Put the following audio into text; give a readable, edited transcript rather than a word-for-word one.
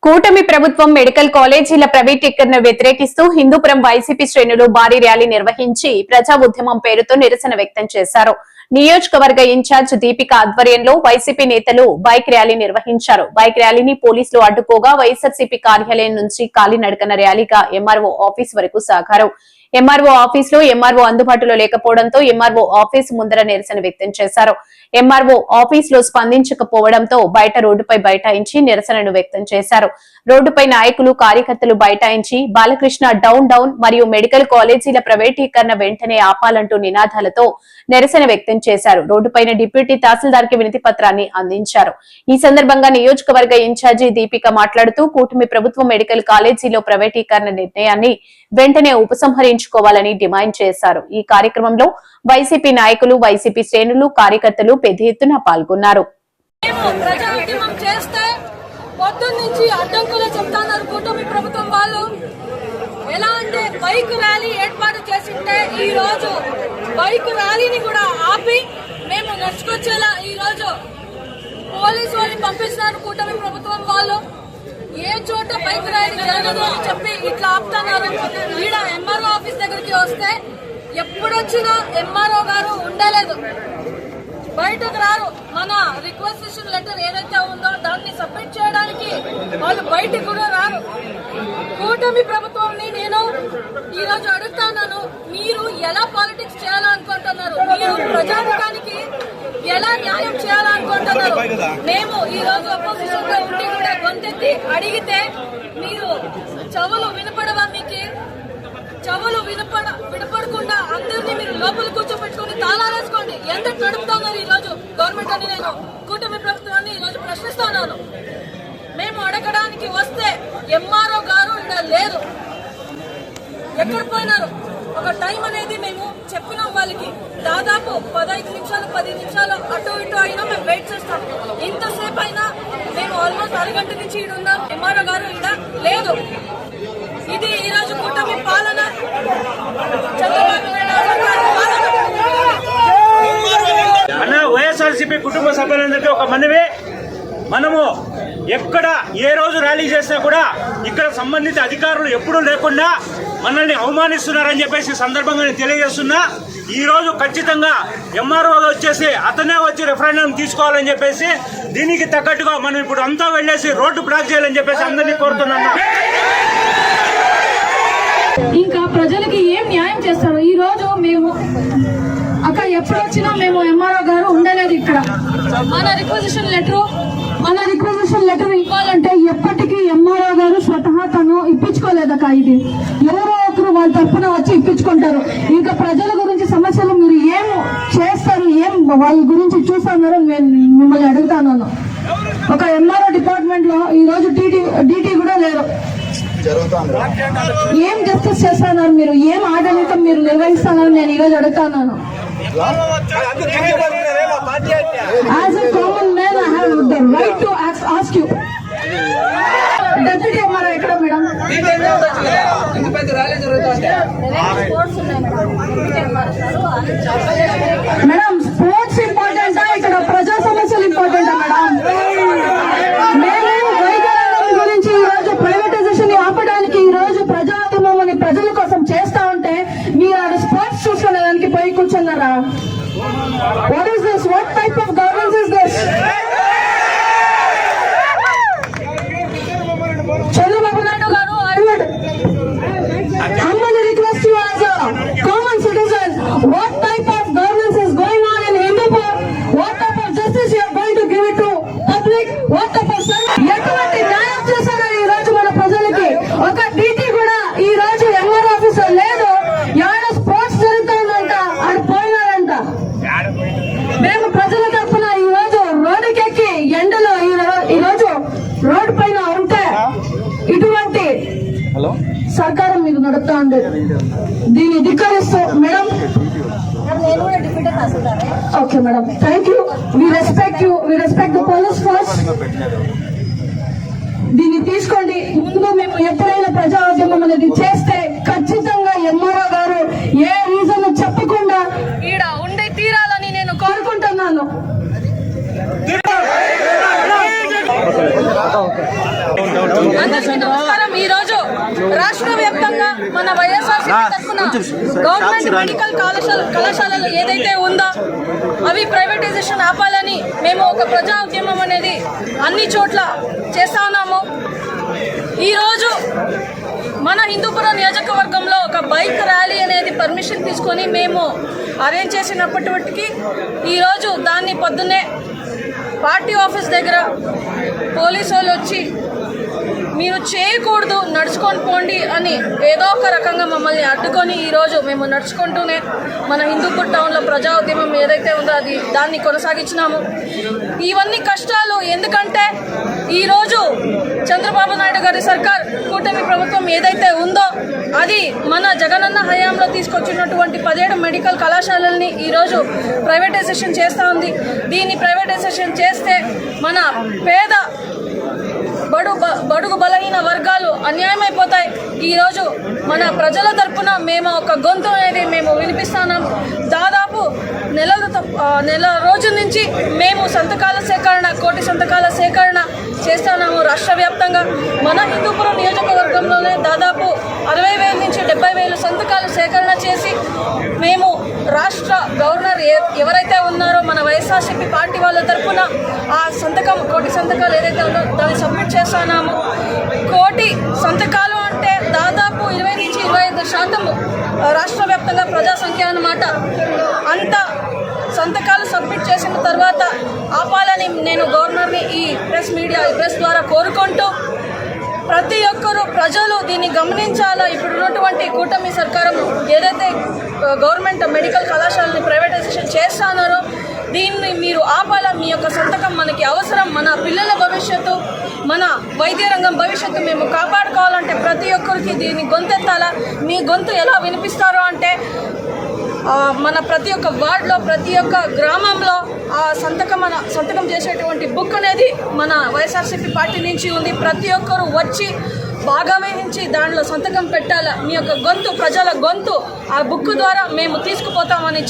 కూటమి ప్రభుత్వం మెడికల్ కాలేజీల ప్రైవేటీకరణ వ్యతిరేకిస్తూ హిందూపురం వైసీపీ శ్రేణులు భారీ ర్యాలీ నిర్వహించి ప్రజా ఉద్యమం పేరుతో నిరసన వ్యక్తం చేశారు. నియోజకవర్గ ఇన్ఛార్జ్ దీపిక ఆధ్వర్యంలో వైసీపీ నేతలు బైక్ ర్యాలీ నిర్వహించారు. బైక్ ర్యాలీని పోలీసులు అడ్డుకోగా వైఎస్ఆర్సీపీ కార్యాలయం నుంచి కాలినడకన ర్యాలీగా ఎంఆర్ఓ ఆఫీస్ వరకు సాగారు. ఎంఆర్ఓ ఆఫీస్ లో ఎంఆర్ఓ అందుబాటులో లేకపోవడంతో ఎంఆర్ఓ ఆఫీస్ ముందర నిరసన వ్యక్తం చేశారు. ఎంఆర్ఓ ఆఫీస్ లో స్పందించకపోవడంతో బయట రోడ్డుపై బైఠాయించి నిరసనను వ్యక్తం చేశారు. రోడ్డుపై నాయకులు కార్యకర్తలు బైఠాయించి బాలకృష్ణ డౌన్ డౌన్ మరియు మెడికల్ కాలేజీల ప్రైవేటీకరణ వెంటనే ఆపాలంటూ నినాదాలతో నిరసన వ్యక్తం చేశారు. రోడ్డుపైన డిప్యూటీ తహసీల్దార్ కి వినతి పత్రాన్ని అందించారు. ఈ సందర్భంగా నియోజకవర్గ ఇన్ఛార్జి దీపిక మాట్లాడుతూ కూటమి ప్రభుత్వం మెడికల్ కాలేజీలో ప్రైవేటీకరణ నిర్ణయాన్ని వెంటనే ఉపసంహరించుకోవాలని డిమాండ్ చేశారు. ఈ కార్యక్రమంలో వైసీపీ నాయకులు, వైసీపీ శ్రేణులు, కార్యకర్తలు పెద్ద ఎత్తున పాల్గొన్నారు. పొద్దున్నుంచి అడ్డంకులు చెప్తున్నారు కూటమి ప్రభుత్వం వాళ్ళు. ఎలా అంటే బైక్ ర్యాలీ ఏర్పాటు చేసింటే ఈ రోజు బైక్ ర్యాలీని కూడా ఆపి మేము నడుచుకొచ్చేలా ఈ రోజు పోలీసు వాళ్ళని పంపిస్తున్నారు కూటమి ప్రభుత్వం వాళ్ళు. ఏ చోట బైక్ ర్యాలీ జరగదు అని చెప్పి ఇట్లా ఆపుతున్నారు. ఈడ ఎంఆర్ఓ ఆఫీస్ దగ్గరికి వస్తే ఎప్పుడొచ్చినా ఎంఆర్ఓ గారు ఉండలేదు, బయటకు రారు. మన రిక్వెస్టేషన్ లెటర్ ఏదైతే ఉందో దాన్ని సబ్మిట్ చేయడానికి వాళ్ళు బయటకు కూడా రారు. కూటమి ప్రభుత్వాన్ని నేను ఈ రోజు అడుగుతున్నాను, మీరు ఎలా పాలిటిక్స్ చేయాలనుకుంటున్నారు? మీరు ప్రజానికానికి ఎలా న్యాయం చేయాలనుకుంటున్నారు? మేము ఈ రోజు అపోజిషన్ లో ఉండి కూడా గొంతెత్తి అడిగితే మీరు చెవులు వినపడవా? మీకు చెవులు వినపడకుండా అందరినీ మీరు లోపల కూర్చోబెట్టుకుని తాళాలేసుకోండి. ఎందుకు నడుపుతున్నారు ఈ రోజు గవర్నమెంట్ అని నేను కూటమి ప్రభుత్వాన్ని ఈ రోజు ప్రశ్నిస్తున్నాను. మేము అడగడానికి వస్తే ఎంఆర్ఓ గారు ఇక్కడ లేదు, ఎక్కడ పోయినారు? ఒక టైం అనేది మేము చెప్పినాం వాళ్ళకి, దాదాపు 15 నిమిషాలు 10 నిమిషాలు అటు ఇటు అయినా మేము వెయిట్ చేస్తాం. ఇంతసేపు అయినా మేము ఆల్మోస్ట్ అరగంట నుంచి ఇక్కడ ఉన్నాం, ఎంఆర్ఓ గారు ఇక్కడ లేదు. ఇది ఈ రోజు కూటమి పాలన, చంద్రబాబు నాయుడు పాలన. అన్న వైఎస్ఆర్సీపీ కుటుంబ సభ్యులందరికీ ఒక మనవి, మనము ఎక్కడ ఏ రోజు ర్యాలీ చేసినా కూడా ఇక్కడ సంబంధిత అధికారులు ఎప్పుడూ లేకుండా మనల్ని అవమానిస్తున్నారని చెప్పేసి సందర్భంగా నేను తెలియజేస్తున్నా. ఈ రోజు ఖచ్చితంగా ఎంఆర్ఓ వచ్చేసి అతనే వచ్చి రెఫరెండం తీసుకోవాలని చెప్పేసి దీనికి తగ్గట్టుగా మనం ఇప్పుడు అంతా వెళ్ళేసి రోడ్డు బ్లాక్ చేయాలని చెప్పేసి అందరినీ కోరుతున్నాను. ఇంకా ప్రజలకి ఏం న్యాయం చేస్తారు? ఈ రోజు మేము అక్కడ ఎప్పుడు వచ్చినా మేము ఎంఆర్ఓ గారు ఉండలేదు ఇక్కడ. మన రిక్వెజిషన్ లెటర్ ఇవ్వాలంటే ఎప్పటికీ ఎంఆర్ఓ గారు స్వతహా తను ఇప్పించుకోలేదక్క. ఇది ఎవరో ఒకరు వాళ్ళ తరఫున వచ్చి ఇప్పించుకుంటారు. ఇంకా ప్రజల గురించి సమస్యలు మీరు ఏం చేస్తారు, ఏం వాళ్ళ గురించి చూస్తున్నారు నేను మిమ్మల్ని అడుగుతాను. ఒక ఎంఆర్ఓ డిపార్ట్మెంట్ లో ఈ రోజు డిటి కూడా లేరు. ఏం జస్టిస్ చేస్తున్నారు మీరు? ఏం ఆడళితం మీరు నిర్వహిస్తున్నారు నేను ఈరోజు అడుగుతున్నాను. As a common man, I have the right to ask you. Deputy MRO ఎక్కడ మేడం? మేడం స్పోర్ట్స్ ఇంపార్టెంటా, ఇక్కడ ప్రజా సమస్యలు ఇంపార్టెంటా మేడం? మేము వైద్యరంగం గురించి ఈ రోజు ప్రైవేటైజేషన్ ఆపడానికి ఈ రోజు ప్రజాత్మని ప్రజల కోసం చేస్తా ఉంటే మీరు స్పోర్ట్స్ చూసుకునే దానికి పోయి కూర్చున్నారా? What is this? What type of governance is this? Chandrababu Naidu garu, I would humbly request you as a common citizen, what type of governance is going on in Hindupur? What type of justice you are going to give it to public? What type of ఎటువంటి న్యాయం చేశారు ఈ రోజు మన ప్రజలకి? ఒక DT కూడా ఈ రోజు ఎంఆర్ ఆఫీస్ లేదు. ఎవడ స్పోర్ట్స్ జరుగుతుందంట, ఆడు పోయినారంట. మేము ప్రజల తరఫున ఈ రోజు రోడ్డుకెక్కి ఎండలో ఈ రోజు రోడ్డు పైన ఉంటే ఇటువంటి సర్కారం మీకు నడుపుతా ఉంది. దీన్ని ధిక్కరిస్తూ madam, okay madam, thank you. We respect the police force. దీన్ని తీసుకోండి. ముందు మేము ఎప్పుడైనా ప్రజా ఉద్యమం అనేది చేస్తే ఖచ్చితంగా ఎంఆర్ఓ గారు ఏ రీజన్ చెప్పకుండా ఈడ ఉండి తీరాలని నేను కోరుకుంటున్నాను. మన వైఎస్ఆర్సీపీ తరఫున గవర్నమెంట్ మెడికల్ కళాశాలలు ఏదైతే ఉందో అవి ప్రైవేటైజేషన్ ఆపాలని మేము ఒక ప్రజా ఉద్యమం అనేది అన్ని చోట్ల చేస్తా ఉన్నాము. ఈరోజు మన హిందూపురం నియోజకవర్గంలో ఒక బైక్ ర్యాలీ అనేది పర్మిషన్ తీసుకొని మేము అరేంజ్ చేసినప్పటికీ ఈరోజు దాన్ని పొద్దున్నే పార్టీ ఆఫీస్ దగ్గర పోలీసు వాళ్ళు వచ్చి మీరు చేయకూడదు, నడుచుకొని పోండి అని ఏదో ఒక రకంగా మమ్మల్ని అడ్డుకొని ఈరోజు మేము నడుచుకుంటూనే మన హిందూపూర్ టౌన్లో ప్రజా ఉద్యమం ఏదైతే ఉందో దాన్ని కొనసాగించినాము. ఇవన్నీ కష్టాలు ఎందుకంటే ఈరోజు చంద్రబాబు నాయుడు గారి సర్కార్ కూటమి ప్రభుత్వం ఏదైతే ఉందో అది మన జగనన్న హయాంలో తీసుకొచ్చినటువంటి 17 మెడికల్ కళాశాలల్ని ఈరోజు ప్రైవేటైజేషన్ చేస్తూ ఉంది. దీన్ని ప్రైవేటైజేషన్ చేస్తే మన పేద బడుగు బలహీన వర్గాలు అన్యాయమైపోతాయి. ఈరోజు మన ప్రజల తరపున మేము ఒక గొంతు అనేది మేము వినిపిస్తున్నాం. దాదాపు నెల రోజుల నుంచి మేము సంతకాల సేకరణ 1 కోటి సంతకాల సేకరణ చేస్తున్నాము. రాష్ట్ర వ్యాప్తంగా మన హిందూపురం నియోజకవర్గంలోనే దాదాపు 60,000 నుంచి 70,000 సంతకాలు సేకరణ చేసి మేము రాష్ట్ర గవర్నర్ ఎవరైతే ఉన్నారో మన వైఎస్ఆర్సీపీ పార్టీ వాళ్ళ తరఫున ఆ సంతకం 1 కోటి సంతకాలు ఏదైతే ఉందో దాన్ని సబ్మిట్ చేస్తున్నాము. 1 కోటి సంతకాలు అంటే దాదాపు 20 నుంచి 25% రాష్ట్ర వ్యాప్తంగా ప్రజా సంఖ్య అన్నమాట. అంత సంతకాలు సబ్మిట్ చేసిన తర్వాత ఆపాలని నేను గవర్నర్ని ఈ ప్రెస్ ద్వారా కోరుకుంటూ ప్రతి ఒక్కరూ ప్రజలు దీన్ని గమనించాలా. ఇప్పుడున్నటువంటి కూటమి సర్కారం ఏదైతే గవర్నమెంట్ మెడికల్ కళాశాలని ప్రైవేటైజేషన్ చేస్తున్నారో దీన్ని మీరు ఆపాలా. మీ యొక్క సంతకం మనకి అవసరం. మన పిల్లల భవిష్యత్తు, మన వైద్య రంగం భవిష్యత్తు మేము కాపాడుకోవాలంటే ప్రతి ఒక్కరికి దీన్ని గొంతెత్తాలా. మీ గొంతు ఎలా వినిపిస్తారో అంటే మన ప్రతి ఒక్క వార్డులో ప్రతి ఒక్క గ్రామంలో ఆ సంతకం చేసేటువంటి బుక్ అనేది మన వైఎస్ఆర్సీపీ పార్టీ నుంచి ఉంది. ప్రతి ఒక్కరూ వచ్చి భాగవహించి దానిలో సంతకం పెట్టాలా. మీ యొక్క గొంతు, ప్రజల గొంతు ఆ బుక్ ద్వారా మేము తీసుకుపోతామని